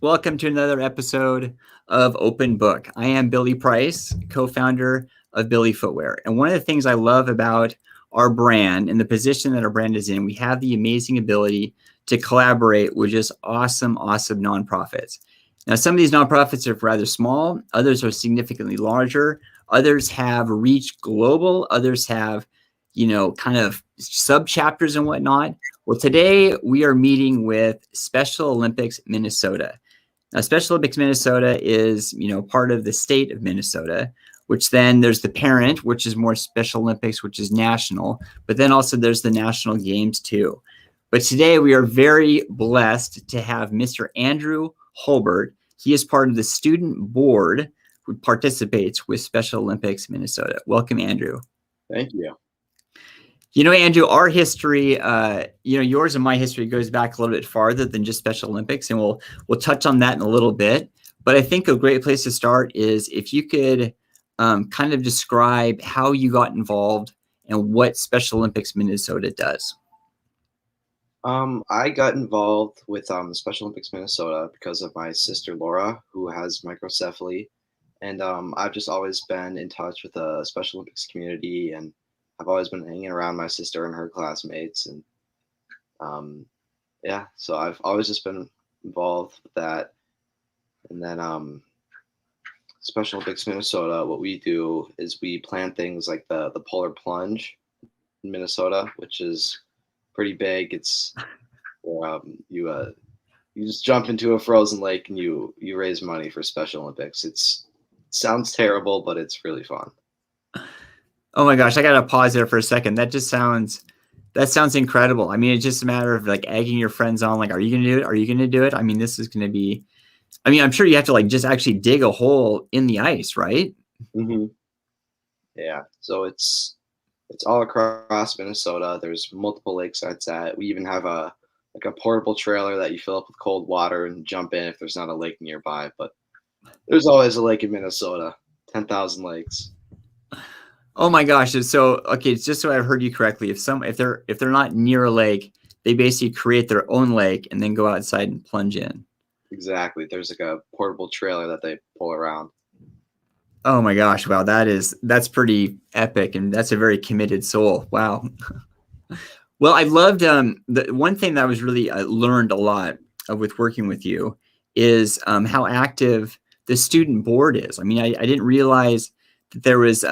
Welcome to another episode of Open Book. I am Billy Price, co-founder of BILLY Footwear. And one of the things I love about our brand and the position that our brand is in, we have the amazing ability to collaborate with just awesome nonprofits. Now, some of these nonprofits are rather small, others are significantly larger, others have reached global, others have, kind of sub chapters and whatnot. Well, today we are meeting with Special Olympics Minnesota. Now, Special Olympics Minnesota is, part of the state of Minnesota, which then there's the parent, which is more Special Olympics, which is national, but then also there's the national games too. But today we are very blessed to have Mr. Andrew Hulbert. He is part of the student board who participates with Special Olympics Minnesota. Welcome, Andrew. Thank you. Andrew, our history, yours and my history goes back a little bit farther than just Special Olympics, and we'll touch on that in a little bit. But I think a great place to start is if you could kind of describe how you got involved and what Special Olympics Minnesota does. I got involved with Special Olympics Minnesota because of my sister Laura, who has microcephaly, and I've just always been in touch with the Special Olympics community, and I've always been hanging around my sister and her classmates, and so I've always just been involved with that. And then Special Olympics Minnesota, what we do is we plan things like the polar plunge in Minnesota, which is pretty big. It's where you just jump into a frozen lake and you raise money for Special Olympics. It sounds terrible, but it's really fun. Oh my gosh, I gotta pause there for a second. That sounds incredible. I mean, it's just a matter of like egging your friends on, like, are you gonna do it? Are you gonna do it? I mean, this is gonna be, I'm sure you have to like just actually dig a hole in the ice, right? Mm-hmm. Yeah. So it's all across Minnesota. There's multiple lakesides at. We even have a portable trailer that you fill up with cold water and jump in if there's not a lake nearby. But there's always a lake in Minnesota. 10,000 lakes. Oh my gosh! So okay, it's just so I've heard you correctly. If they're not near a lake, they basically create their own lake and then go outside and plunge in. Exactly. There's like a portable trailer that they pull around. Oh my gosh! Wow, that's pretty epic, and that's a very committed soul. Wow. Well, I loved the one thing that I was really learned a lot with working with you is how active the student board is. I mean, I didn't realize that there was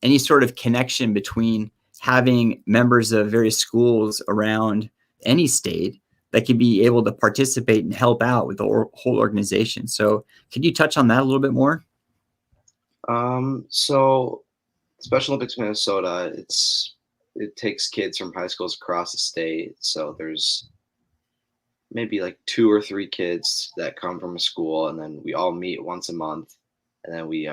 any sort of connection between having members of various schools around any state that could be able to participate and help out with the whole organization. So could you touch on that a little bit more? So Special Olympics Minnesota, it takes kids from high schools across the state. So there's maybe like 2 or 3 kids that come from a school, and then we all meet once a month, and then we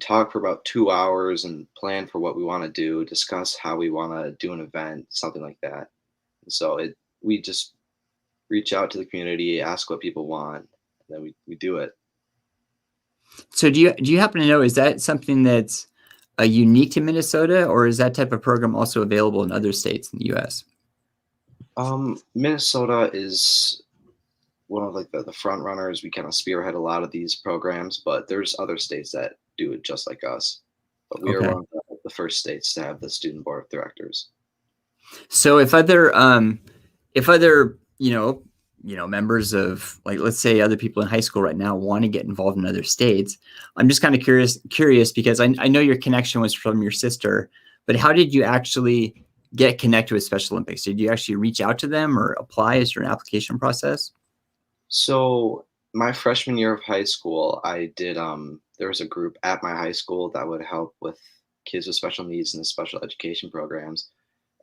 talk for about 2 hours and plan for what we want to do, discuss how we want to do an event, something like that. And so we just reach out to the community, ask what people want, and then we do it. So do you happen to know, is that something that's unique to Minnesota, or is that type of program also available in other states in the U.S.? Minnesota is one of like the front runners. We kind of spearhead a lot of these programs, but there's other states that do it just like us. But we are one of the first states to have the student board of directors. So if other members of, like, let's say other people in high school right now want to get involved in other states, I'm just kind of curious because I know your connection was from your sister, but how did you actually get connected with Special Olympics? Did you actually reach out to them or apply? Is there an application process? So my freshman year of high school, I did, there was a group at my high school that would help with kids with special needs and the special education programs.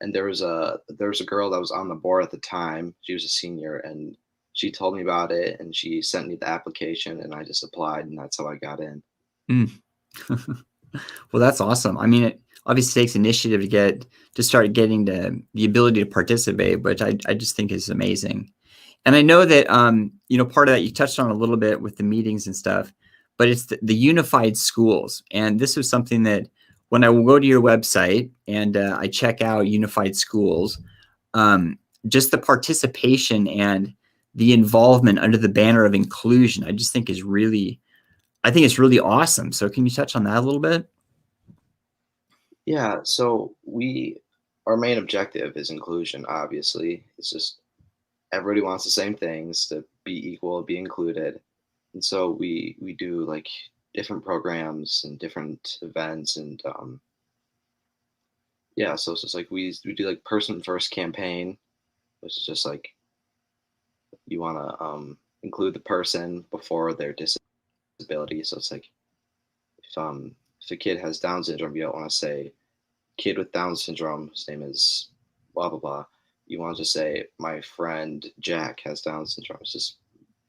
And there was a girl that was on the board at the time. She was a senior, and she told me about it, and she sent me the application, and I just applied, and that's how I got in. Well, that's awesome. I mean, it obviously takes initiative to start getting the ability to participate, which I just think is amazing. And I know that, part of that you touched on a little bit with the meetings and stuff, but it's the unified schools. And this was something that when I will go to your website and I check out unified schools, just the participation and the involvement under the banner of inclusion, I just think is really, I think it's really awesome. So can you touch on that a little bit? Yeah, so our main objective is inclusion, obviously. It's just everybody wants the same things, to be equal, be included. And so we do like different programs and different events, and yeah, so it's just like we do like person first campaign, which is just like you want to include the person before their disability. So it's like if a kid has Down syndrome, you don't want to say kid with Down syndrome, his name is blah blah blah. You want to just say my friend Jack has Down syndrome. It's just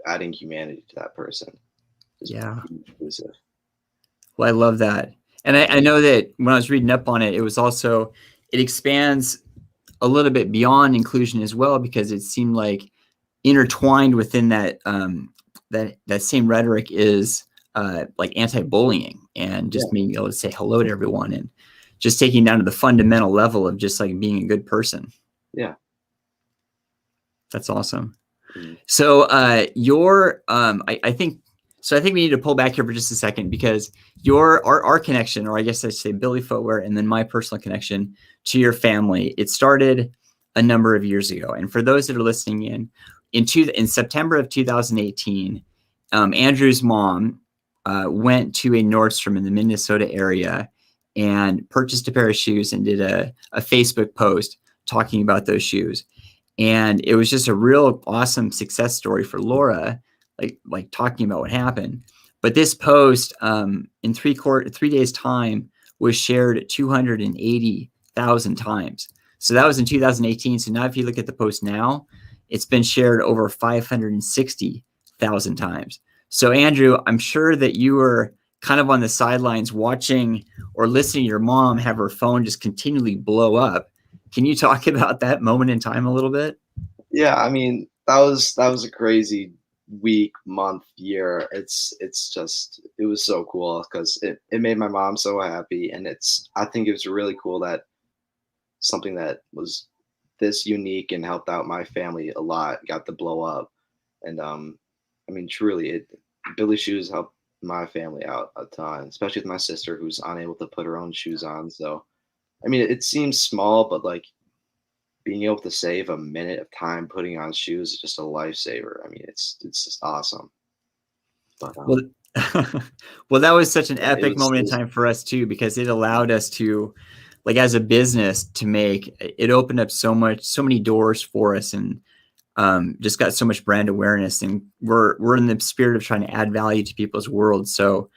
adding humanity to that person. Just Yeah. be inclusive. Well, I love that. And I know that when I was reading up on it, it was also, it expands a little bit beyond inclusion as well, because it seemed like intertwined within that that same rhetoric is like anti-bullying, and just being able to say hello to everyone, and just taking down to the fundamental level of just like being a good person. Yeah. That's awesome. Mm-hmm. So I think we need to pull back here for just a second, because our connection, or I guess I say Billy Footwear, and then my personal connection to your family, it started a number of years ago. And for those that are listening in September of 2018, Andrew's mom went to a Nordstrom in the Minnesota area and purchased a pair of shoes and did a Facebook post talking about those shoes. And it was just a real awesome success story for Laura, like talking about what happened. But this post in 3 days time was shared 280,000 times. So that was in 2018. So now if you look at the post now, it's been shared over 560,000 times. So Andrew, I'm sure that you were kind of on the sidelines watching or listening to your mom have her phone just continually blow up. Can you talk about that moment in time a little bit? Yeah, I mean, that was a crazy week, month, year. It was so cool because it made my mom so happy, and I think it was really cool that something that was this unique and helped out my family a lot got to blow up. And I mean, truly, Billy shoes helped my family out a ton, especially with my sister who's unable to put her own shoes on. So I mean, it seems small, but like being able to save a minute of time putting on shoes is just a lifesaver. I mean, it's just awesome. But Well, well, that was such an yeah, epic moment in time for us too, because it allowed us to, like, as a business, to make it opened up so many doors for us, and just got so much brand awareness. And we're in the spirit of trying to add value to people's world. So,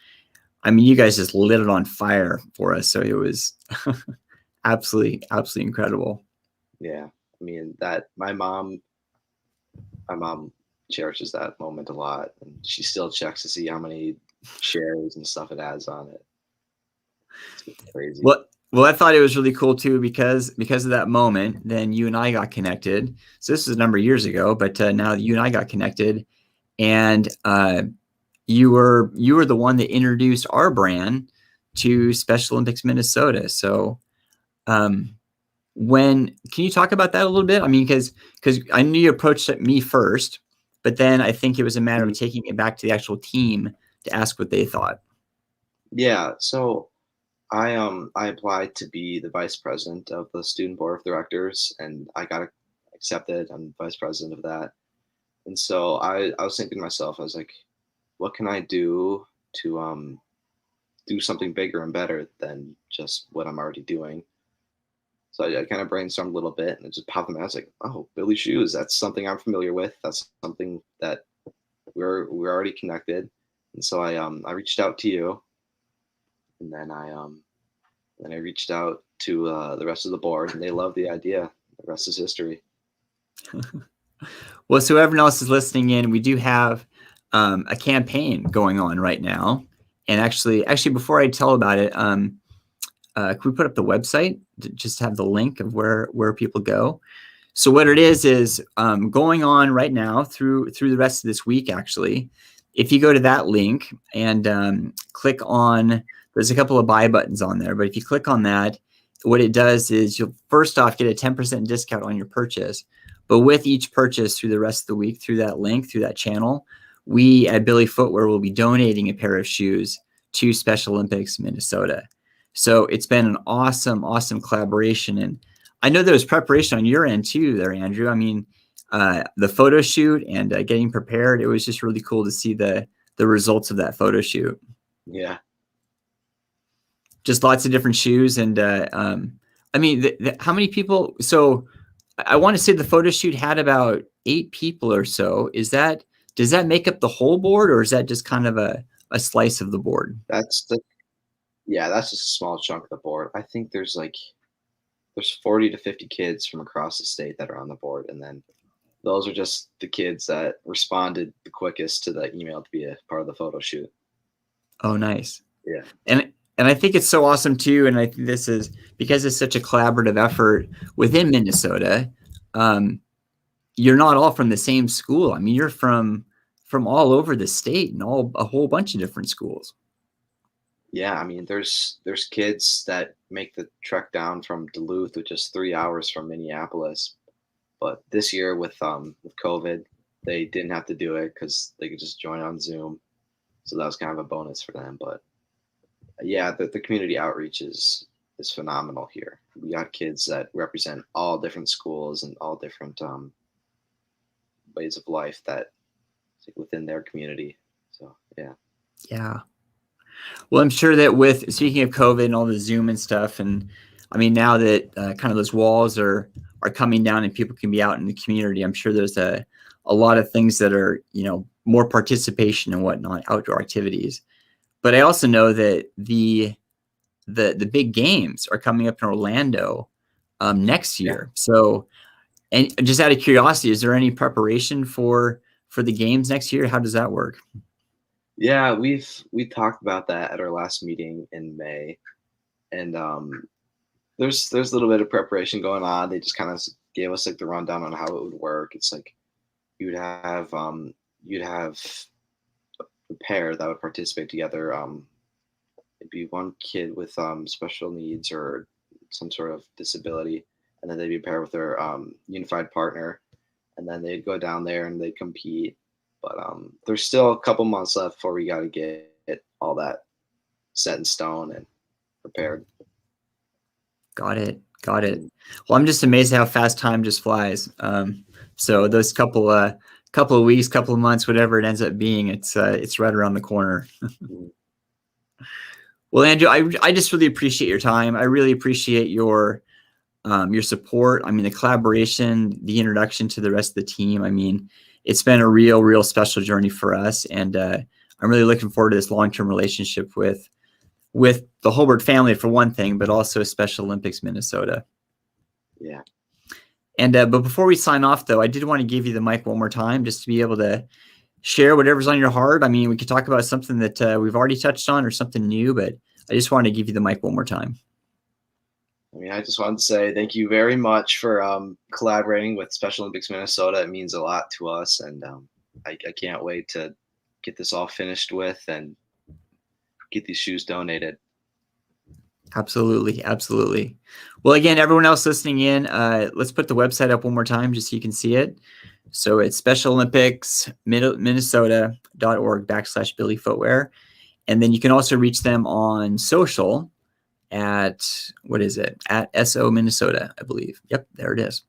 I mean, you guys just lit it on fire for us. So it was absolutely incredible. Yeah, I mean my mom cherishes that moment a lot, and she still checks to see how many shares and stuff it has on it. It's crazy. Well, I thought it was really cool too, because of that moment, then you and I got connected. So this was a number of years ago, but now you and I got connected, and you were the one that introduced our brand to Special Olympics Minnesota. So can you talk about that a little bit? I mean, because I knew you approached me first, but then I think it was a matter of taking it back to the actual team to ask what they thought. Yeah, so I applied to be the vice president of the student board of directors, and I got accepted. I'm vice president of that. And so I was thinking to myself, I was like, what can I do to do something bigger and better than just what I'm already doing? So I kind of brainstormed a little bit, and it just popped in my head. I was like, oh, Billy Shoes, that's something I'm familiar with. That's something that we're already connected. And so I reached out to you, and then I reached out to the rest of the board, and they loved the idea. The rest is history. Well, so everyone else is listening in, we do have a campaign going on right now. And actually, before I tell about it, can we put up the website to just have the link of where people go? So what it is going on right now through the rest of this week, actually. If you go to that link and click on, there's a couple of buy buttons on there, but if you click on that, what it does is you'll first off get a 10% discount on your purchase. But with each purchase through the rest of the week, through that link, through that channel, we at Billy Footwear will be donating a pair of shoes to Special Olympics Minnesota. So it's been an awesome, awesome collaboration. And I know there was preparation on your end too there, Andrew. I mean, the photo shoot and getting prepared, it was just really cool to see the results of that photo shoot. Yeah. Just lots of different shoes. And I mean, how many people? So I want to say the photo shoot had about 8 people or so. Does that make up the whole board, or is that just kind of a slice of the board? That's just a small chunk of the board. I think there's 40 to 50 kids from across the state that are on the board, and then those are just the kids that responded the quickest to the email to be a part of the photo shoot. Oh, nice. Yeah. And I think it's so awesome too. And I think this is because it's such a collaborative effort within Minnesota. You're not all from the same school. I mean, you're from all over the state and a whole bunch of different schools. Yeah, I mean, there's kids that make the trek down from Duluth, which is 3 hours from Minneapolis. But this year with COVID, they didn't have to do it because they could just join on Zoom. So that was kind of a bonus for them. But yeah, the community outreach is phenomenal here. We got kids that represent all different schools and all different ways of life that within their community. So yeah. Yeah. Well, I'm sure that speaking of COVID and all the Zoom and stuff, and I mean, now that kind of those walls are coming down and people can be out in the community, I'm sure there's a lot of things that are, more participation and whatnot, outdoor activities. But I also know that the big games are coming up in Orlando next year. Yeah. So, and just out of curiosity, is there any preparation for the games next year? How does that work? Yeah, we talked about that at our last meeting in May, and there's a little bit of preparation going on. They just kind of gave us the rundown on how it would work. It's you'd have a pair that would participate together. It'd be one kid with special needs or some sort of disability, and then they'd be paired with their unified partner, and then they'd go down there and they'd compete. But there's still a couple months left before we got to get all that set in stone and prepared. Got it. Well, I'm just amazed how fast time just flies. So those couple of weeks, couple of months, whatever it ends up being, it's right around the corner. Well, Andrew, I just really appreciate your time. I really appreciate your support. I mean, the collaboration, the introduction to the rest of the team. I mean, it's been a real special journey for us, and I'm really looking forward to this long-term relationship with the Hulbert family for one thing, but also Special Olympics Minnesota. Yeah. And but before we sign off, though, I did want to give you the mic one more time, just to be able to share whatever's on your heart. I mean, we could talk about something that we've already touched on or something new, but I just wanted to give you the mic one more time. I mean, I just wanted to say thank you very much for collaborating with Special Olympics Minnesota. It means a lot to us, and I can't wait to get this all finished with and get these shoes donated. Absolutely. Well, again, everyone else listening in, let's put the website up one more time just so you can see it. So it's specialolympicsminnesota.org/Billy Footwear. And then you can also reach them on social at, at SO Minnesota, I believe. Yep, there it is.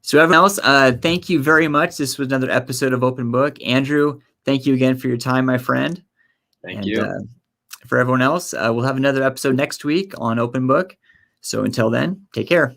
So everyone else, thank you very much. This was another episode of Open Book. Andrew, thank you again for your time, my friend. Thank you. For everyone else, we'll have another episode next week on Open Book. So until then, take care.